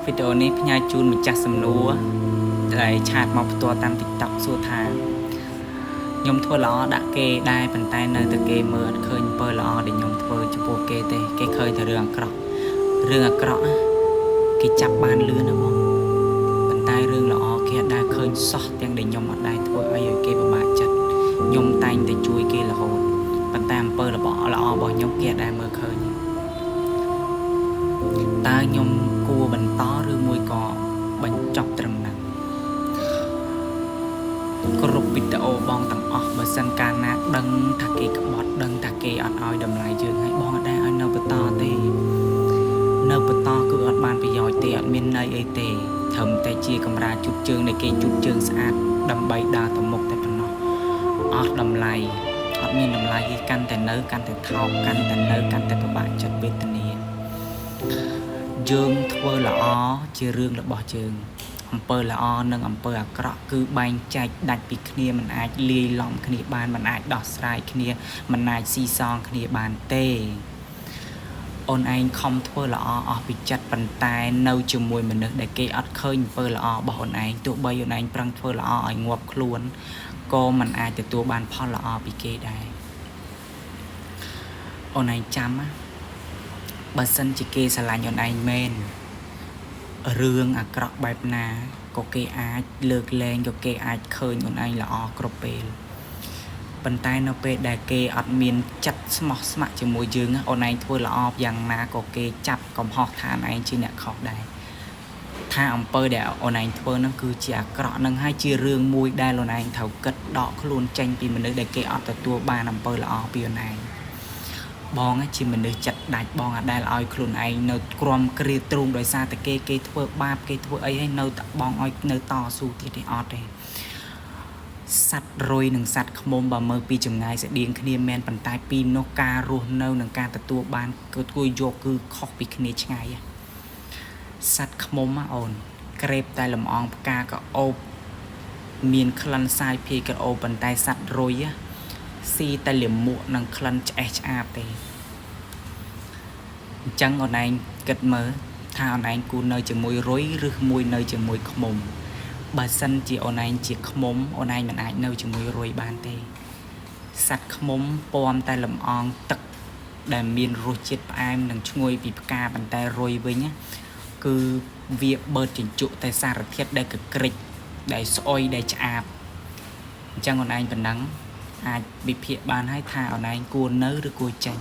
វីដេអូនេះផ្ញើជូនម្ចាស់សំណួរដែលឆាតមកផ្ទាល់តាម TikTok សួរថាខ្ញុំធ្វើល្អដាក់គេដែរប៉ុន្តែនៅតែគេមើលអត់ឃើញអំពើល្អដែលខ្ញុំធ្វើចំពោះគេទេគេឃើញតែរឿងអាក្រក់គេចាប់បានលឿនណាបងប៉ុន្តែរឿងល្អគេអត់ដែលឃើញសោះទាំងដែលខ្ញុំអត់ដែលធ្វើឲ្យគេពិបាកចិត្តខ្ញុំតែងតែជួយគេរហូតប៉ុន្តែអំពើល្អរបស់ខ្ញុំគេអត់ដែលមើលឃើញតើខ្ញុំគួរបន្តឬមួយក៏បញ្ចប់ត្រឹមហ្នឹងគ្រប់វីដេអូបងទាំងអស់បើសិនកាលណាដឹងថាគេក្បត់ដឹងថាគេអត់ឲ្យតម្លៃយើងហើយបងអត់ដែលឲ្យនៅបន្តទេនៅបន្តគឺអត់បានប្រយោជន៍ទេអត់មានន័យអីទេត្រឹមតែជាកម្រាលជូតជើងនៃគេជូតជើងស្អាតដើម្បីដើរទៅមុខតែប៉ុណ្ណោះអត់តម្លៃអត់មានតម្លៃទេកាន់តែនៅកាន់តែថោកកាន់តែនៅកាន់តែពិបាកចិត្តវេទនាយើងធ្វើល្អជារឿងរបស់យើងអំពើល្អនិងអំពើអាក្រក់គឺបែងចែកដាច់ពីគ្នាមិនអាចលាយឡំគ្នាបានមិនអាចដោះស្រាយគ្នាមិនអាចស៊ីសងគ្នាបានទេអូនឯងខំធ្វើល្អអស់ពីចិត្តប៉ុន្តែនៅជាមួយមនុស្សដែលគេអត់ឃើញអំពើល្អរបស់អូនឯងទោះបីអូនឯងប្រឹងធ្វើល្អឲ្យងាប់ខ្លួនក៏មិនអាចទទួលបានផលល្អពីគេដែរអូនឯងចាំណាបើសិនជាគេស្រឡាញ់អូនឯងមែនរឿងអាក្រក់បែបណាក៏គេអាចលើកលែងក៏គេអាចឃើញអូនឯងល្អគ្រប់ពេលប៉ុន្តែនៅពេលដែលគេអត់មានចិត្តស្មោះស្ម័គ្រជាមួយយើងអូនឯងធ្វើល្អយ៉ាងណាក៏គេចាប់កំហុសថាអូនឯងជាអ្នកខុសដែរថាអំពើដែលអូនឯងធ្វើហ្នឹងគឺជាអាក្រក់នឹងហើយជារឿងមួយដែលអូនឯងត្រូវគិតដកខ្លួនចេញពីមនុស្សដែលគេអត់ទទួលបានអំពើល្អពីអូនឯងបងជាមនុស្សចិត្តដាច់បងអត់ដែលឲ្យខ្លួនឯងនៅក្រំគ្រាទ្រូងដោយសារតែគេធ្វើបាបគេធ្វើអីហើយនៅតែបងឲ្យនៅតស៊ូទៀតទេអត់ទេសัตว์រុយនិងសัตว์ឃ្មុំបើមើលពីចម្ងាយស្តៀងគ្នាមែនប៉ុន្តែពីនោះការរស់នៅនិងការទទួលបានគឺគួរយកគឺខុសពីគ្នាឆ្ងាយសัตว์ឃ្មុំអូនក្រេបតែលំអងផ្កាក៏អូបមានក្លិនសាយភាយក៏អូបប៉ុន្តែសัตว์រុយស៊ីតែលាមកនិងក្លិនឆ្អេះឆ្អាបទេអញ្ចឹងអូនឯងគិតមើលថាអូនឯងគួរនៅជាមួយរុយឬមួយនៅជាមួយឃ្មុំបើសិនជាអូនឯងជាឃ្មុំអូនឯងមិនអាចនៅជាមួយរុយបានទេសัตว์ឃ្មុំពំតែលំអងទឹកដែលមានរសជាតិផ្អែមនិងឈ្ងុយពីផ្កាប៉ុន្តែរុយវិញគឺវាបឺតជញ្ជក់តែសារធាតុដែលកក្រិចដែលស្អុយដែលឆ្អាបអញ្ចឹងអូនឯងប៉ុណ្ណឹងអាចវិភាគបានហើយថាអូនឯងគួរនៅឬគួរចេញ